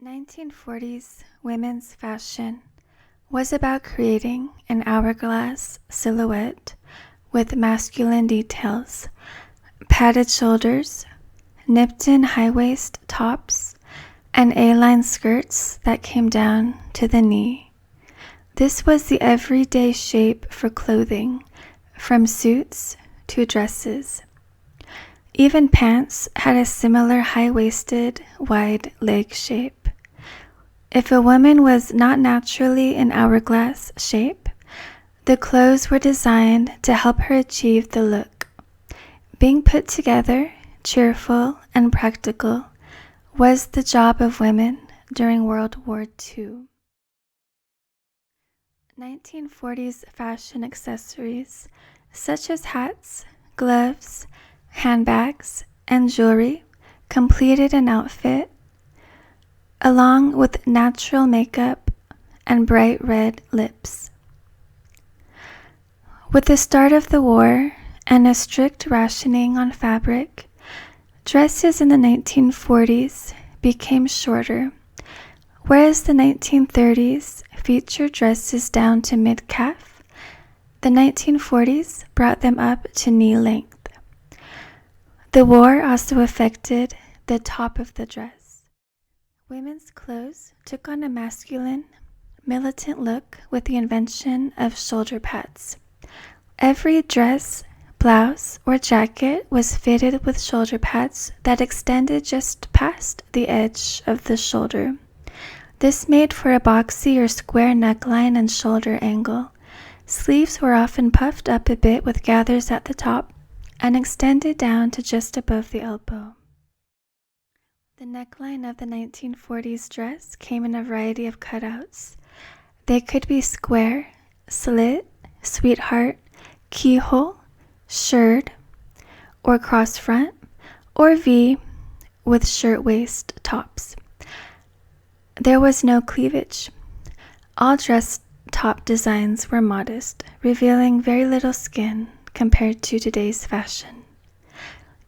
1940s women's fashion was about creating an hourglass silhouette with masculine details, padded shoulders, nipped-in high-waist tops, and A-line skirts that came down to the knee. This was the everyday shape for clothing, from suits to dresses. Even pants had a similar high-waisted, wide leg shape. If a woman was not naturally in hourglass shape, the clothes were designed to help her achieve the look. Being put together, cheerful, and practical was the job of women during World War II. 1940s fashion accessories such as hats, gloves, handbags, and jewelry completed an outfit, along with natural makeup and bright red lips. With the start of the war and a strict rationing on fabric, dresses in the 1940s became shorter, whereas the 1930s featured dresses down to mid-calf. The 1940s brought them up to knee length. The war also affected the top of the dress. Women's clothes took on a masculine, militant look with the invention of shoulder pads. Every dress, blouse, or jacket was fitted with shoulder pads that extended just past the edge of the shoulder. This made for a boxy or square neckline and shoulder angle. Sleeves were often puffed up a bit with gathers at the top and extended down to just above the elbow. The neckline of the 1940s dress came in a variety of cutouts. They could be square, slit, sweetheart, keyhole, shirred, or cross front, or V with shirtwaist tops. There was no cleavage. All dress top designs were modest, revealing very little skin compared to today's fashion.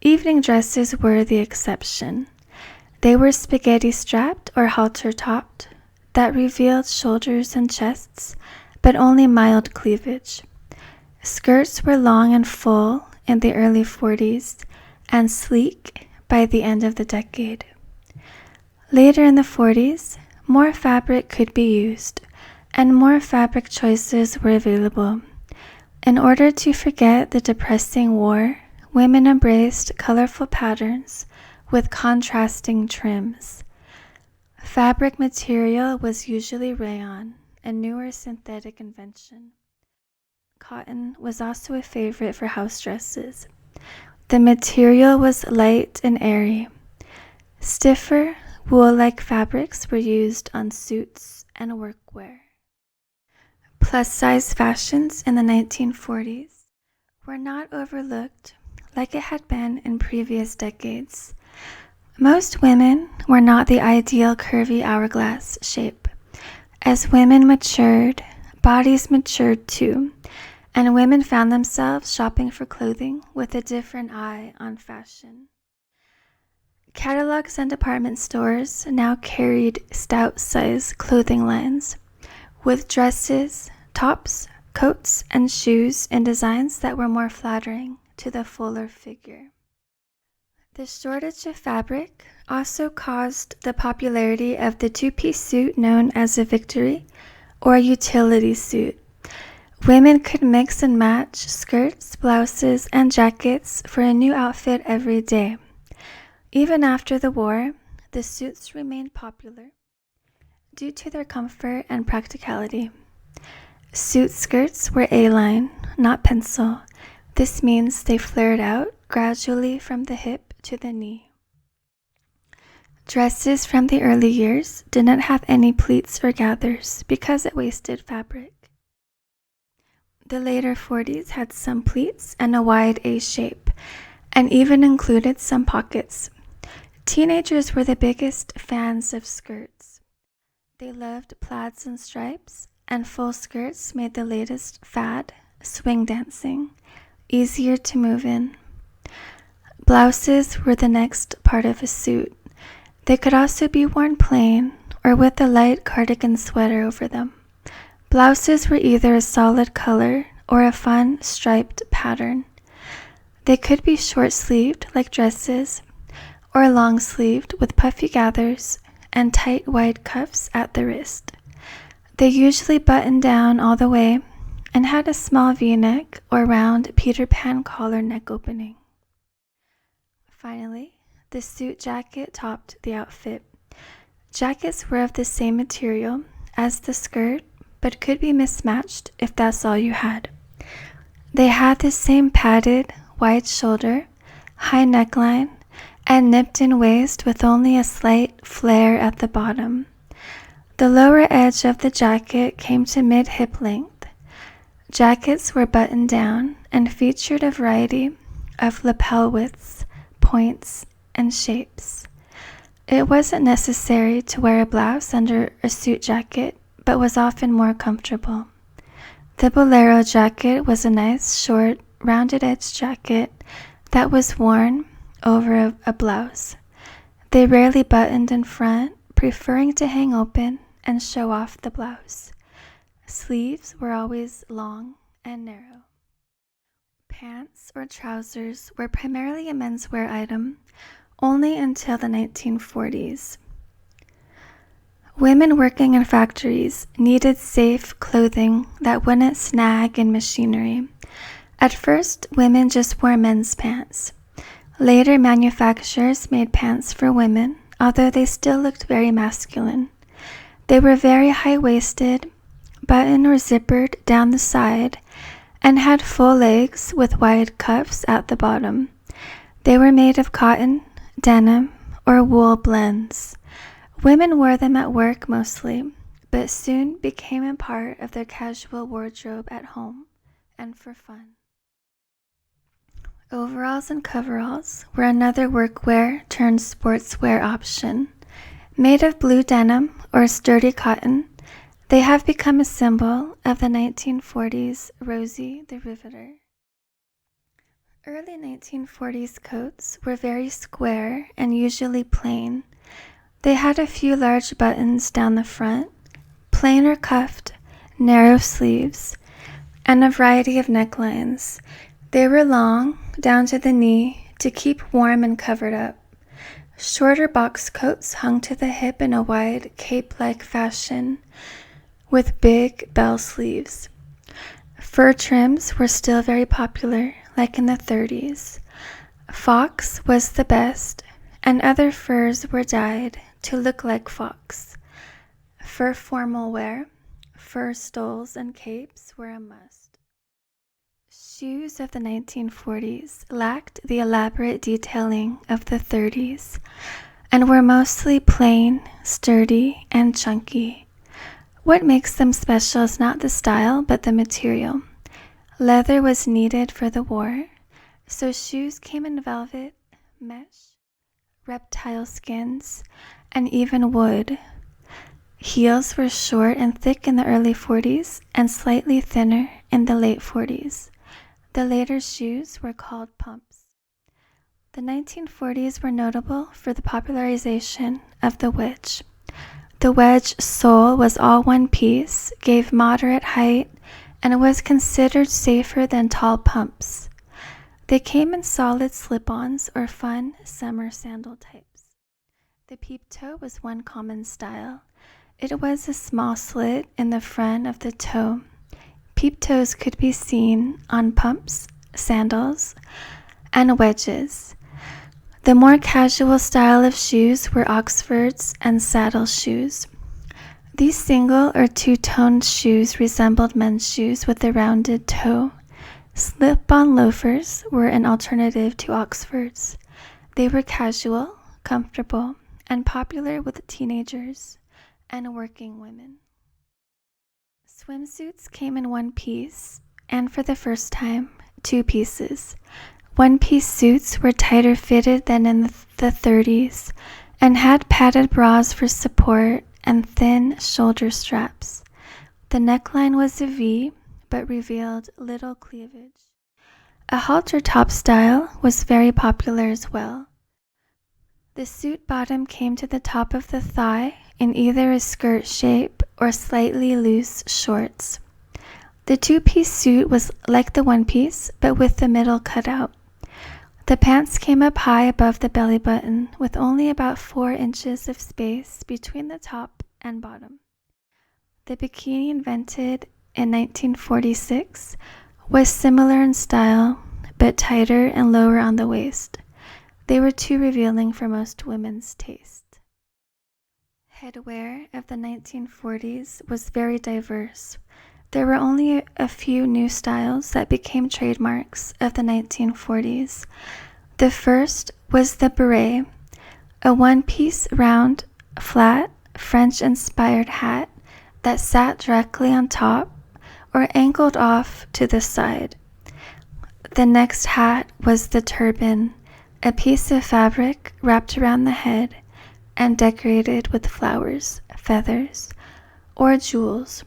Evening dresses were the exception. They were spaghetti-strapped or halter-topped that revealed shoulders and chests, but only mild cleavage. Skirts were long and full in the early 40s and sleek by the end of the decade. Later in the 40s, more fabric could be used, and more fabric choices were available. In order to forget the depressing war, women embraced colorful patterns with contrasting trims. Fabric material was usually rayon, a newer synthetic invention. Cotton was also a favorite for house dresses. The material was light and airy. Stiffer, wool-like fabrics were used on suits and workwear. Plus-size fashions in the 1940s were not overlooked like it had been in previous decades. Most women were not the ideal curvy hourglass shape. As women matured, bodies matured too, and women found themselves shopping for clothing with a different eye on fashion. Catalogs and department stores now carried stout-size clothing lines with dresses, tops, coats, and shoes in designs that were more flattering to the fuller figure. The shortage of fabric also caused the popularity of the two-piece suit known as a victory or a utility suit. Women could mix and match skirts, blouses, and jackets for a new outfit every day. Even after the war, the suits remained popular due to their comfort and practicality. Suit skirts were A-line, not pencil. This means they flared out gradually from the hip to the knee. Dresses from the early years did not have any pleats or gathers because it wasted fabric. The later 40s had some pleats and a wide A shape, and even included some pockets. Teenagers were the biggest fans of skirts. They loved plaids and stripes, and full skirts made the latest fad, swing dancing, easier to move in. Blouses were the next part of a suit. They could also be worn plain or with a light cardigan sweater over them. Blouses were either a solid color or a fun striped pattern. They could be short-sleeved like dresses, or long-sleeved with puffy gathers and tight wide cuffs at the wrist. They usually buttoned down all the way and had a small V-neck or round Peter Pan collar neck opening. Finally, the suit jacket topped the outfit. Jackets were of the same material as the skirt, but could be mismatched if that's all you had. They had the same padded, wide shoulder, high neckline, and nipped-in waist with only a slight flare at the bottom. The lower edge of the jacket came to mid-hip length. Jackets were buttoned down and featured a variety of lapel widths, points, and shapes. It wasn't necessary to wear a blouse under a suit jacket, but was often more comfortable. The bolero jacket was a nice, short, rounded-edged jacket that was worn over a blouse. They rarely buttoned in front, preferring to hang open and show off the blouse. Sleeves were always long and narrow. Pants or trousers were primarily a menswear item only until the 1940s. Women working in factories needed safe clothing that wouldn't snag in machinery. At first, women just wore men's pants. Later, manufacturers made pants for women, although they still looked very masculine. They were very high-waisted, buttoned or zippered down the side, and had full legs with wide cuffs at the bottom. They were made of cotton, denim, or wool blends. Women wore them at work mostly, but soon became a part of their casual wardrobe at home and for fun. Overalls and coveralls were another workwear turned sportswear option. Made of blue denim or sturdy cotton, they have become a symbol of the 1940s Rosie the Riveter. Early 1940s coats were very square and usually plain. They had a few large buttons down the front, plain or cuffed, narrow sleeves, and a variety of necklines. They were long, down to the knee, to keep warm and covered up. Shorter box coats hung to the hip in a wide cape-like fashion, with big bell sleeves. Fur trims were still very popular, like in the 30s. Fox was the best, and other furs were dyed to look like fox. For formal wear, fur stoles and capes were a must. Shoes of the 1940s lacked the elaborate detailing of the 30s and were mostly plain, sturdy, and chunky. What makes them special is not the style, but the material. Leather was needed for the war, so shoes came in velvet, mesh, reptile skins, and even wood. Heels were short and thick in the early 40s and slightly thinner in the late 40s. The later shoes were called pumps. The 1940s were notable for the popularization of the wedge. The wedge sole was all one piece, gave moderate height, and was considered safer than tall pumps. They came in solid slip-ons or fun summer sandal types. The peep toe was one common style. It was a small slit in the front of the toe. Peep toes could be seen on pumps, sandals, and wedges. The more casual style of shoes were Oxfords and saddle shoes. These single or two-toned shoes resembled men's shoes with a rounded toe. Slip-on loafers were an alternative to Oxfords. They were casual, comfortable, and popular with teenagers and working women. Swimsuits came in one piece, and for the first time, two pieces. One-piece suits were tighter fitted than in the 30s and had padded bras for support and thin shoulder straps. The neckline was a V, but revealed little cleavage. A halter top style was very popular as well. The suit bottom came to the top of the thigh in either a skirt shape or slightly loose shorts. The two-piece suit was like the one-piece, but with the middle cut out. The pants came up high above the belly button, with only about 4 inches of space between the top and bottom. The bikini, invented in 1946, was similar in style, but tighter and lower on the waist. They were too revealing for most women's taste. Headwear of the 1940s was very diverse. There were only a few new styles that became trademarks of the 1940s. The first was the beret, a one-piece round, flat, French-inspired hat that sat directly on top or angled off to the side. The next hat was the turban, a piece of fabric wrapped around the head and decorated with flowers, feathers, or jewels.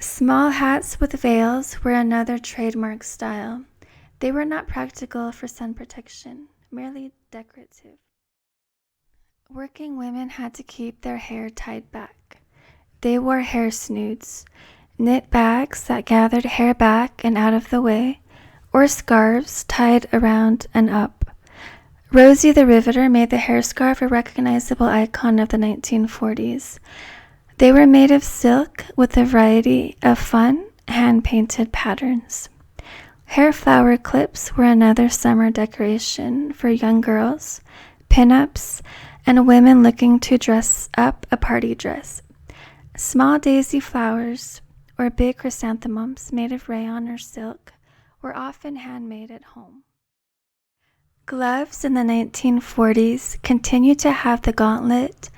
Small hats with veils were another trademark style. They were not practical for sun protection, merely decorative. Working women had to keep their hair tied back. They wore hair snoods, knit bags that gathered hair back and out of the way, or scarves tied around and up. Rosie the Riveter made the hairscarf a recognizable icon of the 1940s. They were made of silk with a variety of fun, hand-painted patterns. Hair flower clips were another summer decoration for young girls, pin-ups, and women looking to dress up a party dress. Small daisy flowers or big chrysanthemums made of rayon or silk were often handmade at home. Gloves in the 1940s continued to have the gauntlet,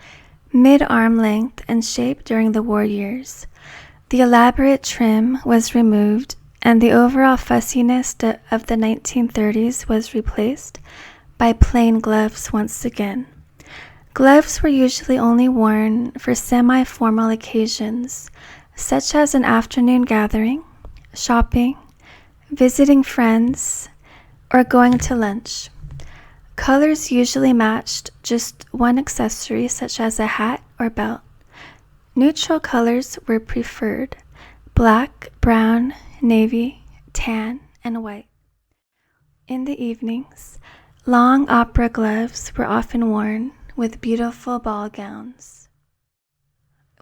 mid-arm length and shape during the war years. The elaborate trim was removed, and the overall fussiness of the 1930s was replaced by plain gloves once again. Gloves were usually only worn for semi-formal occasions, such as an afternoon gathering, shopping, visiting friends, or going to lunch. Colors usually matched just one accessory, such as a hat or belt. Neutral colors were preferred: black, brown, navy, tan, and white. In the evenings, long opera gloves were often worn with beautiful ball gowns.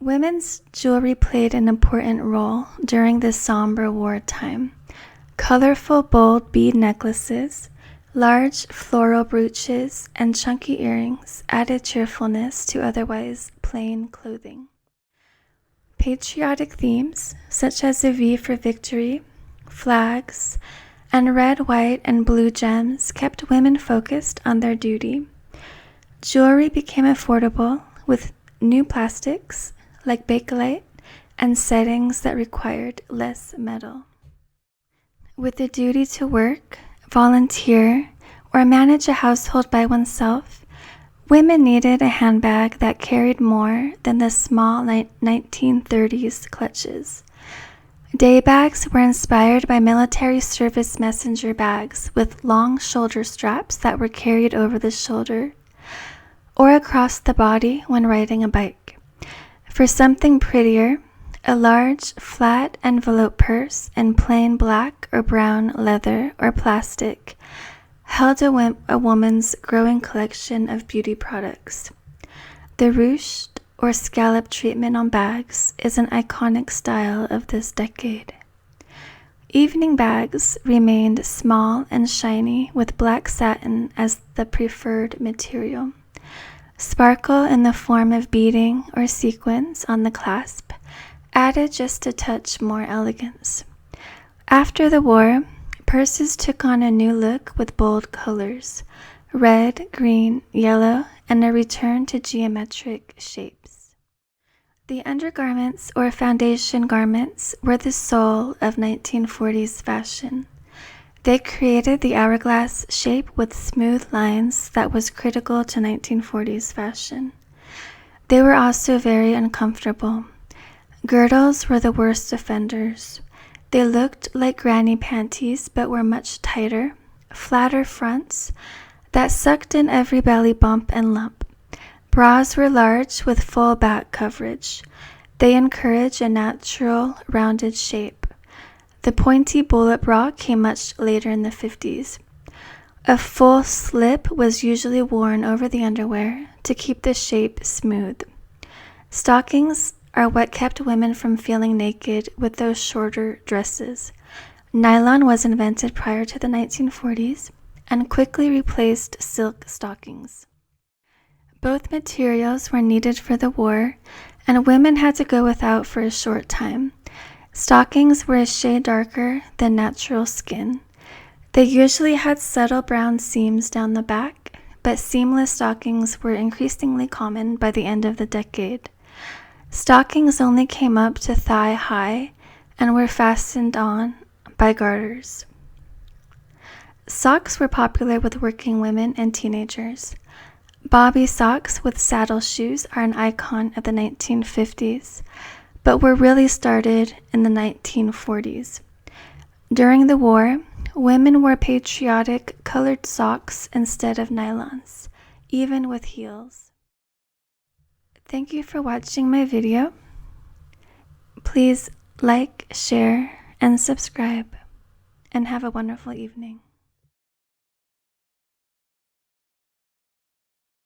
Women's jewelry played an important role during this somber wartime. Colorful, bold bead necklaces, large floral brooches, and chunky earrings added cheerfulness to otherwise plain clothing. Patriotic themes, such as the V for victory, flags, and red, white, and blue gems, kept women focused on their duty. Jewelry became affordable with new plastics like Bakelite and settings that required less metal. With the duty to work, volunteer, or manage a household by oneself, women needed a handbag that carried more than the small 1930s clutches. Day bags were inspired by military service messenger bags with long shoulder straps that were carried over the shoulder or across the body when riding a bike. For something prettier, a large, flat envelope purse in plain black or brown leather or plastic held a woman's growing collection of beauty products. The ruched or scallop treatment on bags is an iconic style of this decade. Evening bags remained small and shiny with black satin as the preferred material. Sparkle in the form of beading or sequins on the clasp added just a touch more elegance. After the war, purses took on a new look with bold colors: red, green, yellow, and a return to geometric shapes. The undergarments or foundation garments were the soul of 1940s fashion. They created the hourglass shape with smooth lines that was critical to 1940s fashion. They were also very uncomfortable. Girdles were the worst offenders. They looked like granny panties but were much tighter, flatter fronts that sucked in every belly bump and lump. Bras were large with full back coverage. They encourage a natural, rounded shape. The pointy bullet bra came much later in the 50s. A full slip was usually worn over the underwear to keep the shape smooth. Stockings are what kept women from feeling naked with those shorter dresses. Nylon was invented prior to the 1940s and quickly replaced silk stockings. Both materials were needed for the war, and women had to go without for a short time. Stockings were a shade darker than natural skin. They usually had subtle brown seams down the back, but seamless stockings were increasingly common by the end of the decade. Stockings only came up to thigh high and were fastened on by garters. Socks were popular with working women and teenagers. Bobby socks with saddle shoes are an icon of the 1950s, but were really started in the 1940s. During the war, women wore patriotic colored socks instead of nylons, even with heels. Thank you for watching my video. Please like, share, and subscribe, and have a wonderful evening.